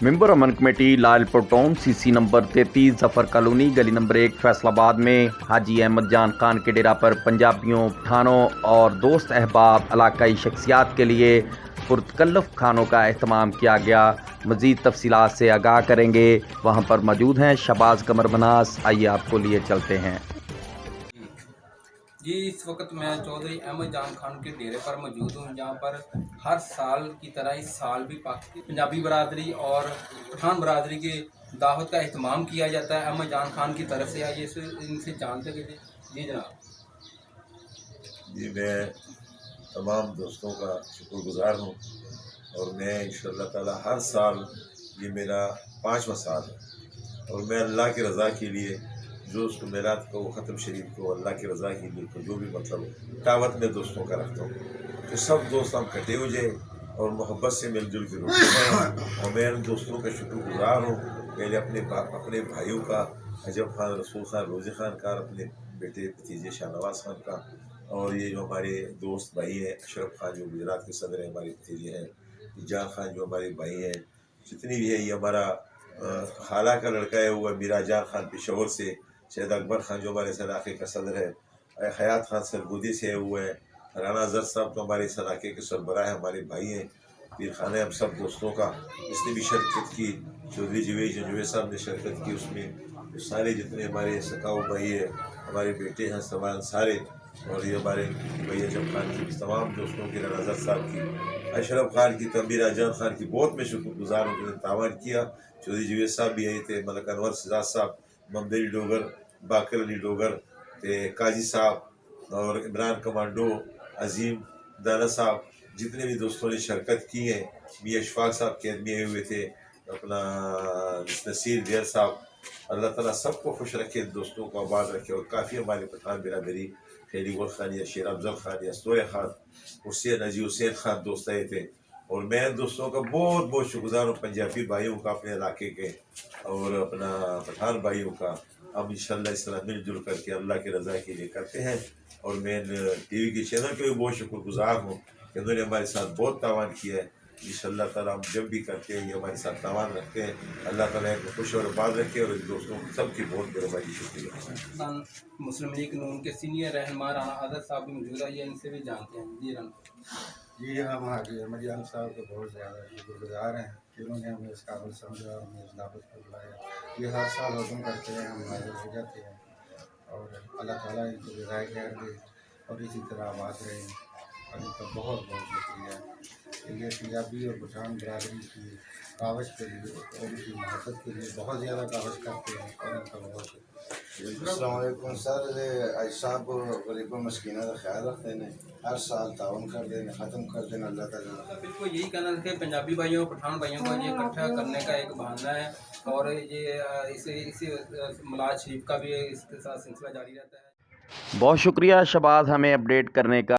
Member Aman committee Lalpur town C C number 33 Zafar colony गली number 1 Faisalabad में हाजी अहमद जान खान के डेरा पर पंजाबियों, पठानों और दोस्त अहबाब इलाकाई शख्सियात के लिए पुरतकल्लफ खानों का अहतमाम किया गया। मज़ीद तफसीलात से आगाह करेंगे, वहाँ पर मौजूद हैं शहबाज कमर मनास। आइए आपको लिए चलते हैं। जी, इस वक्त मैं चौधरी अहमद जान खान के डेरे पर मौजूद हूँ, जहाँ पर हर साल की तरह इस साल भी पंजाबी बरादरी और पठान बरादरी की दावत का अहतमाम किया जाता है अहमद जान खान की तरफ से। आइए इनसे जानते हैं। जी जनाब। जी, मैं तमाम दोस्तों का शुक्रगुज़ार हूँ और मैं इंशाअल्लाह ताला हर साल, ये मेरा 5वां साल है और मैं अल्लाह की रज़ा के लिए जो उसको मेलाद को, ख़त्म शरीफ को, अल्लाह की रज़ा के लिए तो जो भी मतलब दावत में दोस्तों का रखता हूँ, तो सब दोस्त हम इकट्ठे हो जाए और मोहब्बत से मिलजुल के रोटी खाएँ। और मैं उन दोस्तों का शुक्रगुज़ार हूँ, पहले अपने भाइयों का, अजब खान, रसूल खान, रोज़ी खान का, अपने बेटे भतीजे शाहनवाज खान का, और ये जो हमारे दोस्त भाई हैं अशरफ खान जो गुजरात के सदर हैं, हमारे भतीजे हैं, जान खान जो हमारे भाई हैं, जितनी भी है, ये हमारा खाला का लड़का है, वो मीरा जान खान पेशावर से, सैयद अकबर खान जो हमारे इस इलाके का सदर है, हयात खान सरगोदी से है, वो है राना जर साहब तो हमारे इस इलाके के सरबराह है, हमारे भाई हैं। पीर खाने हम सब दोस्तों का इसने भी शिरकत की, चौधरी जवेद साहब ने शिरकत की उसमें, सारे जितने हमारे सकाऊ भाई है, हमारे बेटे हैं सवाल सारे, और ये हमारे भैया जब खान की तमाम दोस्तों की, राना जर साहब की, अशरफ खान की, तंबीर आजान खान की बहुत मैं शुक्रगुजार हूँ, उन्होंने तावन किया। चौधरी जवेद साहब भी आए थे, मलक अनवर सिजाद साहब, ममदरी डोगर, बाकर अली डोगर, काजी साहब और इमरान कमांडो, अजीम दाना साहब, जितने भी दोस्तों ने शिरकत की है। मियाँ अशफाक साहब के आदमी आए हुए थे, अपना नसीर देर साहब, अल्लाह ताला सबको खुश रखे, दोस्तों को आबाद रखे। और काफ़ी हमारे पठान बिरादरी, खैरी गुल खान या शेर अफजल खान या सोए खान, हुसैन अजी हुसैन खान दोस्त आए थे। और मैं दोस्तों का बहुत बहुत शुक्रगुजार हूँ, पंजाबी भाइयों का अपने इलाके के और अपना पठान भाइयों का। हम इंशाल्लाह इस तरह मिलजुल करके अल्लाह की रज़ा के लिए करते हैं। और मैं टीवी के चैनल के भी बहुत शुक्रगुजार हूँ कि उन्होंने हमारे साथ बहुत तावान किया है। इंशाअल्लाह ताला हम जब भी करते हैं ये हमारे साथ तावान रखते हैं। अल्लाह ताला इनको खुश और आबाद रखे और दोस्तों सबकी बहुत मेहरबानी, शुक्रिया। मुस्लिम लीग नून के सीनियर रहनुमा राना आज़ाद साहब भी मौजूद है, ये इनसे भी जानते हैं। जी जी, हम हाजी अहमद जान साहब के बहुत ज़्यादा शुक्रगुजार हैं कि उन्होंने हमें इस काबिल समझा और हमें इस दावत पर बुलाया। ये हर साल हुक्म करते हैं, हम हाजिर हो जाते हैं और अल्लाह ताला इनको जज़ाए खैर दे और इसी तरह आबाद रहें। और इनका बहुत बहुत शुक्रिया। ये पंजाबी और पठान बरादरी की कावश के लिए और उनकी मोहब्बत के लिए बहुत ज़्यादा कावश करते हैं और इनका बहुत शुक्रिया। अस्सलाम वालेकुम सर, आज साहब गरीब मस्कीना का ख्याल रखते हैं, हर साल ताउन कर देने, ख़त्म कर देना अल्लाह ताला। बिल्कुल यही कहना है कि पंजाबी भाइयों पठान भाइयों को ये इकट्ठा करने का एक बहाना है और ये इसी मिलाद शरीफ का भी इसके साथ सिलसिला जारी रहता है। बहुत शुक्रिया शहबाज हमें अपडेट करने का।